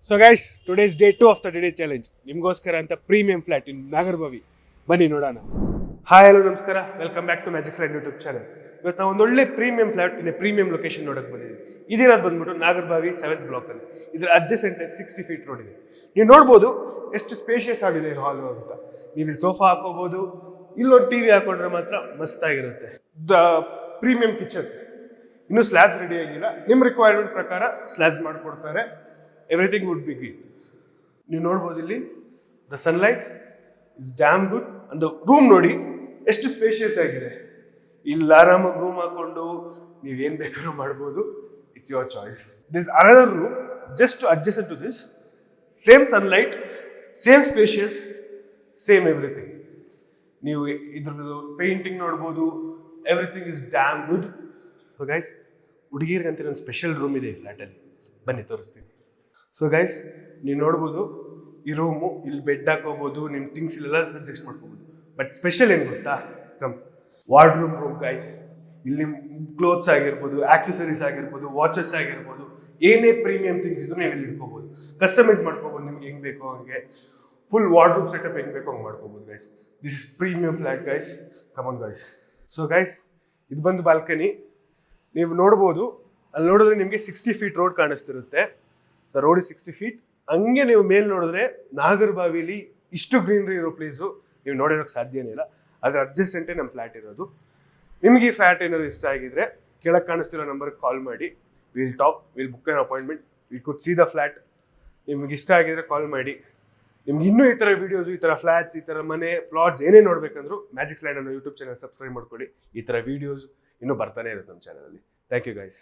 So guys today's day 2 of the day challenge ನಿಮಗೋಸ್ಕರ ಅಂತ premium flat in Nagarbhavi ಬನ್ನಿ ನೋಡೋಣ. ಹಾಯ್ ಹಲೋ ನಮಸ್ಕಾರ, welcome back to magic slide YouTube channel. ಇವತ್ತು ನಾವು ಒಂದೊಳ್ಳೆ premium flat in premium location ನೋಡಕ್ಕೆ ಬಂದಿದ್ದೀವಿ. ಇದಿರೋದು ಬಂದ್ಬಿಟ್ಟು ನಾಗರಬಾವಿ 7th ಬ್ಲಾಕಲ್ಲಿ. ಇದರ ಅಡ್ಜಸೆಂಟ್ 60 ಫೀಟ್ ರೋಡ್ ಇದೆ. ನೀವು ನೋಡ್ಬೋದು ಎಷ್ಟು ಸ್ಪೇಷಿಯಸ್ ಆಗಿದೆ ಈ ಹಾಲು ಅಂತ. ನೀವು ಇಲ್ಲಿ ಸೋಫಾ ಹಾಕೋಬಹುದು, ಇಲ್ಲೊಂದು ಟಿವಿ ಹಾಕೊಂಡ್ರೆ ಮಾತ್ರ ಮಸ್ತಾಗಿರುತ್ತೆ. ದ ಪ್ರೀಮಿಯಂ ಕಿಚನ್, ಇನ್ನೂ ಸ್ಲ್ಯಾಬ್ಸ್ ರೆಡಿ ಆಗಿಲ್ಲ. ನಿಮ್ಮ ರಿಕ್ವೈರ್ಮೆಂಟ್ ಪ್ರಕಾರ ಸ್ಲ್ಯಾಬ್ಸ್ ಮಾಡಿಕೊಡ್ತಾರೆ. Everything would be good. ನೀವು ನೋಡ್ಬೋದು ಇಲ್ಲಿ the sunlight is damn good. And room ನೋಡಿ ಎಷ್ಟು ಸ್ಪೇಷಿಯಸ್ ಆಗಿದೆ. ಇಲ್ಲಿ ಆರಾಮಾಗಿ ರೂಮ್ ಹಾಕೊಂಡು ನೀವೇನು ಬೇಕಾದ್ರೂ ಮಾಡ್ಬೋದು. It's your choice. This another room just adjacent to this. Same sunlight, same spacious, same everything. ನೀವು ಇದ್ರದ್ದು ಪೇಂಟಿಂಗ್ ನೋಡ್ಬೋದು. Everything is damn good. So guys, ಹುಡುಗಿರ್ಗಂತ ಒಂದು ಸ್ಪೆಷಲ್ ರೂಮ್ ಇದೆ ಈ ಫ್ಲ್ಯಾಟಲ್ಲಿ. ಬನ್ನಿ ತೋರಿಸ್ತೀನಿ. ಸೊ ಗೈಸ್, ನೀವು ನೋಡ್ಬೋದು ಈ ರೂಮು. ಇಲ್ಲಿ ಬೆಡ್ ಹಾಕೋಬೋದು, ನಿಮ್ಮ ಥಿಂಗ್ಸ್ ಇಲ್ಲೆಲ್ಲ ಅಡ್ಜಸ್ಟ್ ಮಾಡ್ಕೋಬೋದು. ಬಟ್ ಸ್ಪೆಷಲ್ ಏನು ಗೊತ್ತಾ? Come wardrobe room guys. ಇಲ್ಲಿ ನಿಮ್ಮ ಕ್ಲೋತ್ಸ್ ಆಗಿರ್ಬೋದು, ಆಕ್ಸೆಸರೀಸ್ ಆಗಿರ್ಬೋದು, ವಾಚಸ್ ಆಗಿರ್ಬೋದು, ಏನೇ ಪ್ರೀಮಿಯಂ ಥಿಂಗ್ಸ್ ಇದ್ರು ನೀವು ಇಲ್ಲಿ ಇಟ್ಕೋಬೋದು. ಕಸ್ಟಮೈಸ್ ಮಾಡ್ಕೋಬೋದು ನಿಮ್ಗೆ ಹೆಂಗೆ ಬೇಕೋ ಹಂಗೆ. ಫುಲ್ ವಾರ್ಡ್ರೂಮ್ ಸೆಟಪ್ ಹೆಂಗೆ ಬೇಕೋ ಹಂಗೆ ಮಾಡ್ಕೋಬೋದು guys. This is premium flat guys. Come on guys. So guys, ಇದು ಬಂದು ಬಾಲ್ಕನಿ. ನೀವು ನೋಡ್ಬೋದು, ಅಲ್ಲಿ ನೋಡಿದ್ರೆ ನಿಮಗೆ 60 ಫೀಟ್ ರೋಡ್ ಕಾಣಿಸ್ತಿರುತ್ತೆ. The road is 60 feet. ಹಂಗೆ ನೀವು ಮೇಲೆ ನೋಡಿದ್ರೆ ನಾಗರಬಾವಿಲಿ ಇಷ್ಟು ಗ್ರೀನರಿ ಇರೋ ಪ್ಲೇಸು ನೀವು ನೋಡಿರೋಕ್ಕೆ ಸಾಧ್ಯನೇ ಇಲ್ಲ. ಅದ್ರ ಅಡ್ಜಸೆಂಟೇ ನಮ್ಮ ಫ್ಲ್ಯಾಟ್ ಇರೋದು. ನಿಮಗೆ ಈ ಫ್ಲ್ಯಾಟ್ ಏನಾದ್ರು ಇಷ್ಟ ಆಗಿದ್ರೆ ಕೆಳಗೆ ಕಾಣಿಸ್ತಿರೋ ನಂಬರ್ಗೆ ಕಾಲ್ ಮಾಡಿ. Will talk, will book an appointment, we could see the flat. ನಿಮ್ಗೆ ಇಷ್ಟ ಆಗಿದ್ರೆ ಕಾಲ್ ಮಾಡಿ. ನಿಮ್ಗೆ ಇನ್ನೂ ಈ ಥರ ವೀಡಿಯೋಸು, ಈ ಥರ ಫ್ಲ್ಯಾಟ್ಸ್, ಈ ಥರ ಮನೆ ಪ್ಲಾಟ್ಸ್ ಏನೇ ನೋಡ್ಬೇಕಂದ್ರೂ ಮ್ಯಾಜಿಕ್ ಸ್ಲೈಡ್ ಅನ್ನೋ ಯೂಟ್ಯೂಬ್ ಚಾನಲ್ ಸಬ್ಸ್ಕ್ರೈಬ್ ಮಾಡ್ಕೊಳ್ಳಿ. ಈ ಥರ ವೀಡಿಯೋಸ್ ಇನ್ನೂ ಬರ್ತಾನೆ ಇರುತ್ತೆ ನಮ್ಮ ಚಾನಲಲ್ಲಿ. Thank you guys.